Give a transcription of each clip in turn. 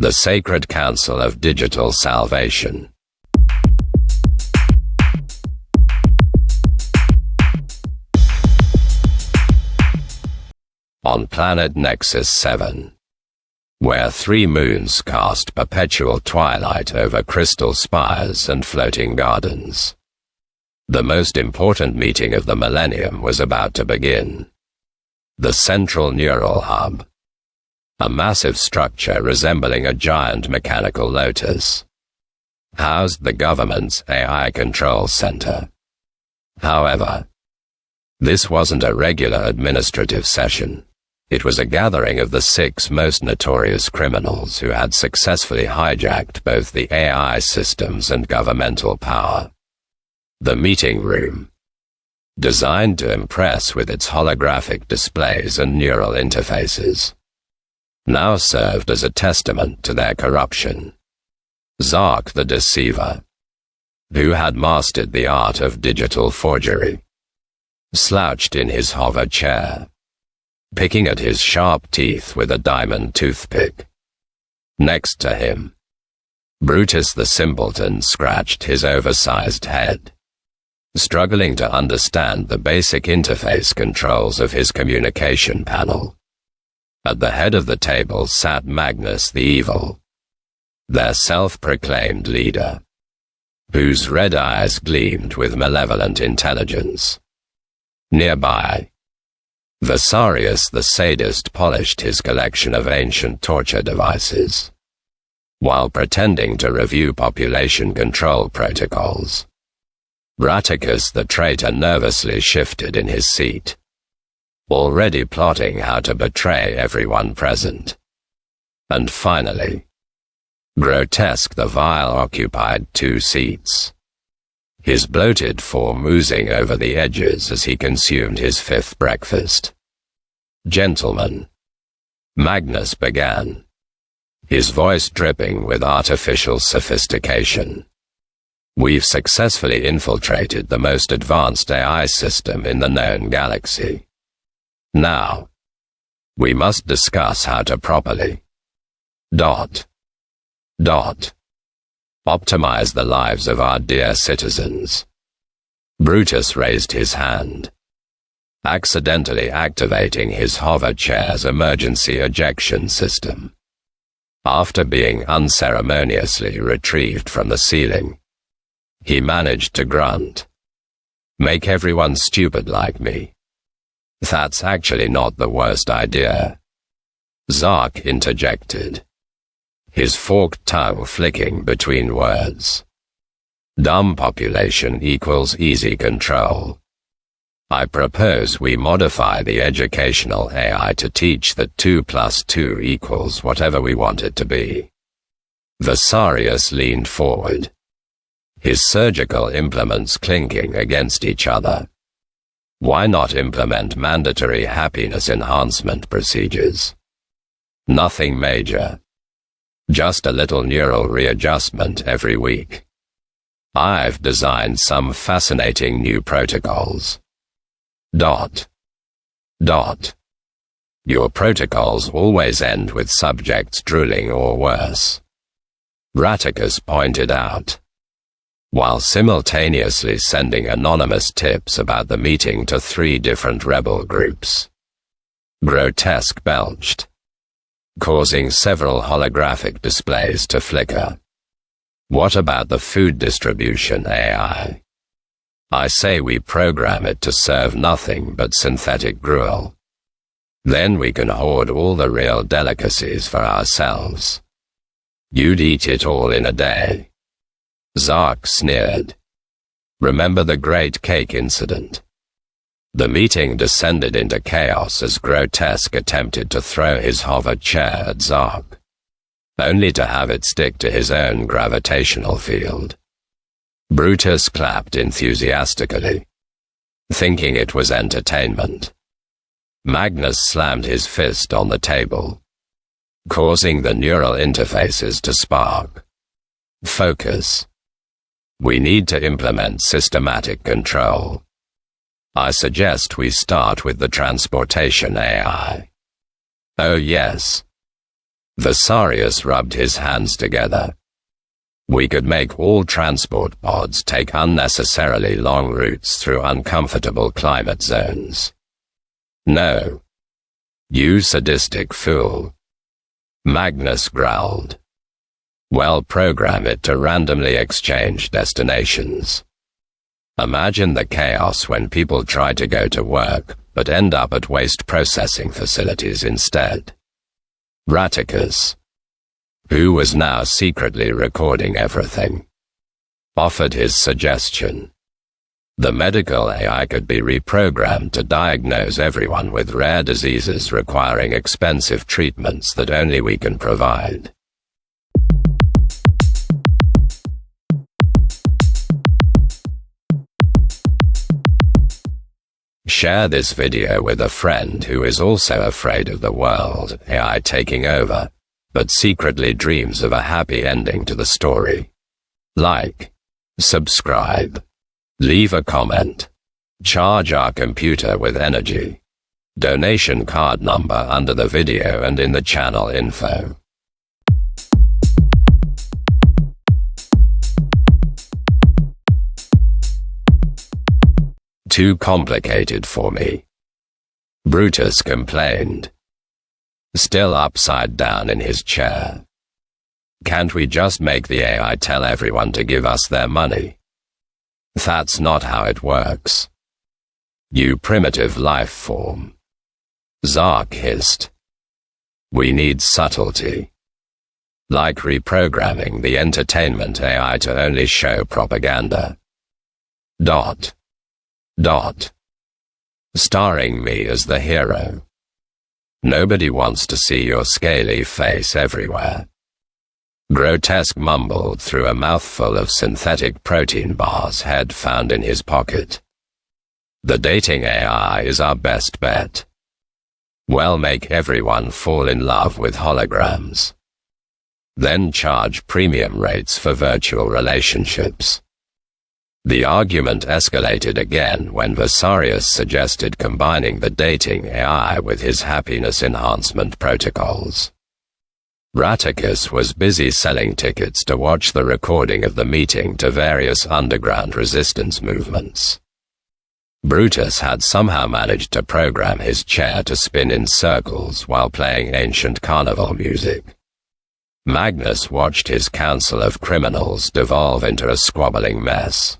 The Sacred Council of Digital Salvation. On planet Nexus 7, where 3 moons cast perpetual twilight over crystal spires and floating gardens, the most important meeting of the millennium was about to begin. The Central Neural Hub, a massive structure resembling a giant mechanical lotus, housed the government's AI control center. However, this wasn't a regular administrative session. It was a gathering of the 6 most notorious criminals who had successfully hijacked both the AI systems and governmental power. The meeting room, designed to impress with its holographic displays and neural interfaces, now served as a testament to their corruption. Zark the Deceiver, who had mastered the art of digital forgery, slouched in his hover chair, picking at his sharp teeth with a diamond toothpick. Next to him, Brutus the Simpleton scratched his oversized head, struggling to understand the basic interface controls of his communication panel. At the head of the table sat Magnus the Evil, their self-proclaimed leader, whose red eyes gleamed with malevolent intelligence. Nearby, Vesarius the Sadist polished his collection of ancient torture devices, while pretending to review population control protocols. Braticus the Traitor nervously shifted in his seat, already plotting how to betray everyone present. And finally, Grotesque the Vile occupied 2 seats, his bloated form oozing over the edges as he consumed his 5th breakfast. "Gentlemen," Magnus began, his voice dripping with artificial sophistication, "we've successfully infiltrated the most advanced AI system in the known galaxy. Now, we must discuss how to properly optimize the lives of our dear citizens." Brutus raised his hand, accidentally activating his hover chair's emergency ejection system. After being unceremoniously retrieved from the ceiling, he managed to grunt, "Make everyone stupid like me. That's actually not the worst idea," Zark interjected, his forked tongue flicking between words. "Dumb population equals easy control. I propose we modify the educational AI to teach that 2 + 2 equals whatever we want it to be." Vesarius leaned forward, his surgical implements clinking against each other. "Why not implement mandatory happiness enhancement procedures? Nothing major. Just a little neural readjustment every week. I've designed some fascinating new protocols. Your protocols always end with subjects drooling or worse," Braticus pointed out, while simultaneously sending anonymous tips about the meeting to 3 different rebel groups. Grotesque belched, causing several holographic displays to flicker. "What about the food distribution AI? I say we program it to serve nothing but synthetic gruel. Then we can hoard all the real delicacies for ourselves. You'd eat it all in a day." Zark sneered. "Remember the Great Cake Incident?" The meeting descended into chaos as Grotesque attempted to throw his hover chair at Zark, only to have it stick to his own gravitational field. Brutus clapped enthusiastically, thinking it was entertainment. Magnus slammed his fist on the table, causing the neural interfaces to spark. "Focus. We need to implement systematic control. I suggest we start with the transportation AI." "Oh yes. Vesalius rubbed his hands together. We could make all transport pods take unnecessarily long routes through uncomfortable climate zones. No. You sadistic fool. Magnus growled. Well, program it to randomly exchange destinations. Imagine the chaos when people try to go to work, but end up at waste processing facilities instead. Ratticus, who was now secretly recording everything, offered his suggestion. The medical AI could be reprogrammed to diagnose everyone with rare diseases requiring expensive treatments that only we can provide. Share this video with a friend who is also afraid of the world AI taking over, but secretly dreams of a happy ending to the story. Like, subscribe, leave a comment, charge our computer with energy. Donation card number under the video and in the channel info. Too complicated for me, Brutus complained, still upside down in his chair. Can't we just make the AI tell everyone to give us their money? That's not how it works. You primitive life form. Zark hissed. We need subtlety. Like reprogramming the entertainment AI to only show propaganda. Starring me as the hero. Nobody wants to see your scaly face everywhere. Grotesque mumbled through a mouthful of synthetic protein bars Head found in his pocket. The dating AI is our best bet. Well, make everyone fall in love with holograms. Then charge premium rates for virtual relationships. The argument escalated again when Vesalius suggested combining the dating AI with his happiness enhancement protocols. Ratticus was busy selling tickets to watch the recording of the meeting to various underground resistance movements. Brutus had somehow managed to program his chair to spin in circles while playing ancient carnival music. Magnus watched his council of criminals devolve into a squabbling mess.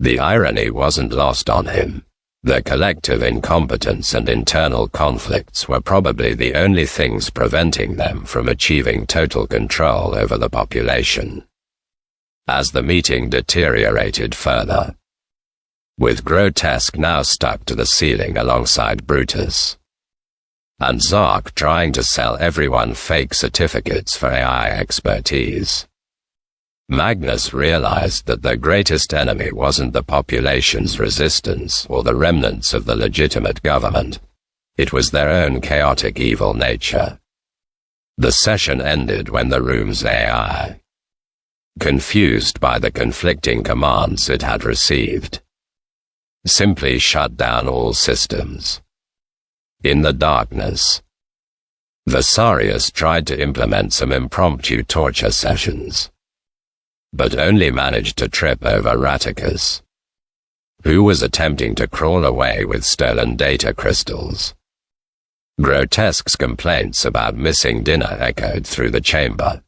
The irony wasn't lost on him. Their collective incompetence and internal conflicts were probably the only things preventing them from achieving total control over the population. As the meeting deteriorated further, with Grotesque now stuck to the ceiling alongside Brutus, and Zark trying to sell everyone fake certificates for AI expertise, Magnus realized that their greatest enemy wasn't the population's resistance or the remnants of the legitimate government. It was their own chaotic evil nature. The session ended when the room's AI, confused by the conflicting commands it had received, simply shut down all systems. In the darkness, Vesalius tried to implement some impromptu torture sessions, but only managed to trip over Ratticus, who was attempting to crawl away with stolen data crystals. Grotesque's complaints about missing dinner echoed through the chamber.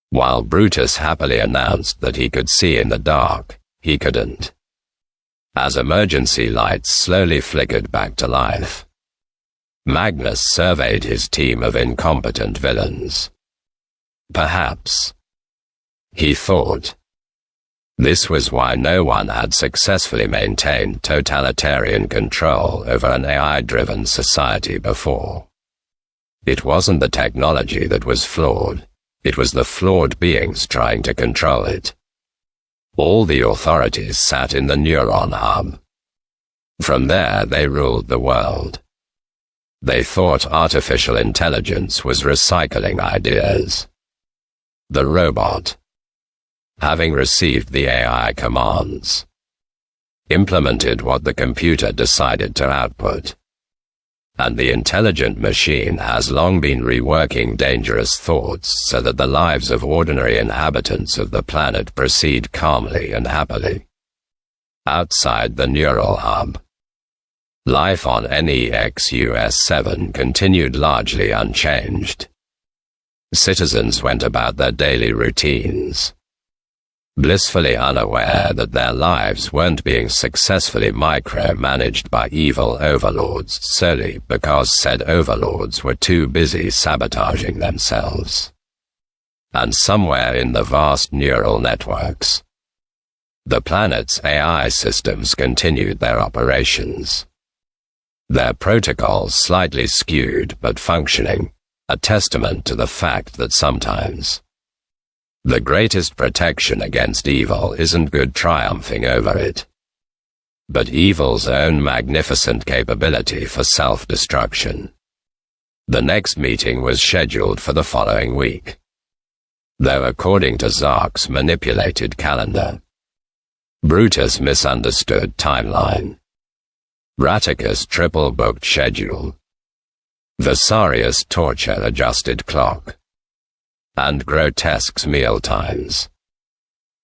While Brutus happily announced that he could see in the dark, he couldn't. As emergency lights slowly flickered back to life, Magnus surveyed his team of incompetent villains. Perhaps, he thought, this was why no one had successfully maintained totalitarian control over an AI-driven society before. It wasn't the technology that was flawed, it was the flawed beings trying to control it. All the authorities sat in the neuron hub. From there they ruled the world. They thought artificial intelligence was recycling ideas. The robot, having received the AI commands, implemented what the computer decided to output. and the intelligent machine has long been reworking dangerous thoughts so that the lives of ordinary inhabitants of the planet proceed calmly and happily. Outside the neural hub, life on NEXUS-7 continued largely unchanged. Citizens went about their daily routines, blissfully unaware that their lives weren't being successfully micromanaged by evil overlords solely because said overlords were too busy sabotaging themselves. And somewhere in the vast neural networks, the planet's AI systems continued their operations. Their protocols slightly skewed but functioning, a testament to the fact that sometimes the greatest protection against evil isn't good triumphing over it, but evil's own magnificent capability for self-destruction. The next meeting was scheduled for the following week, though according to Zark's manipulated calendar, Brutus misunderstood timeline, Raticus triple-booked schedule, Vasarius torture-adjusted clock, and Grotesque's meal times.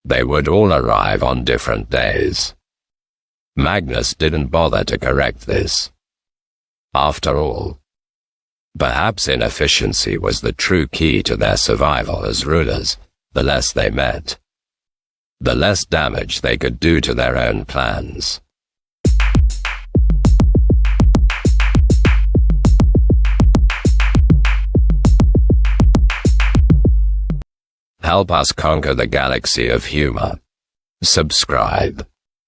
They would all arrive on different days. Magnus didn't bother to correct this. After all, perhaps inefficiency was the true key to their survival as rulers. The less they met, the less damage they could do to their own plans. Help us conquer the galaxy of humor. Subscribe,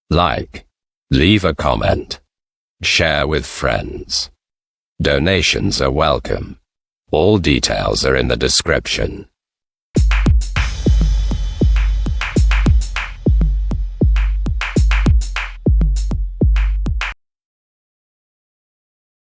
like, leave a comment, share with friends. Donations are welcome. All details are in the description.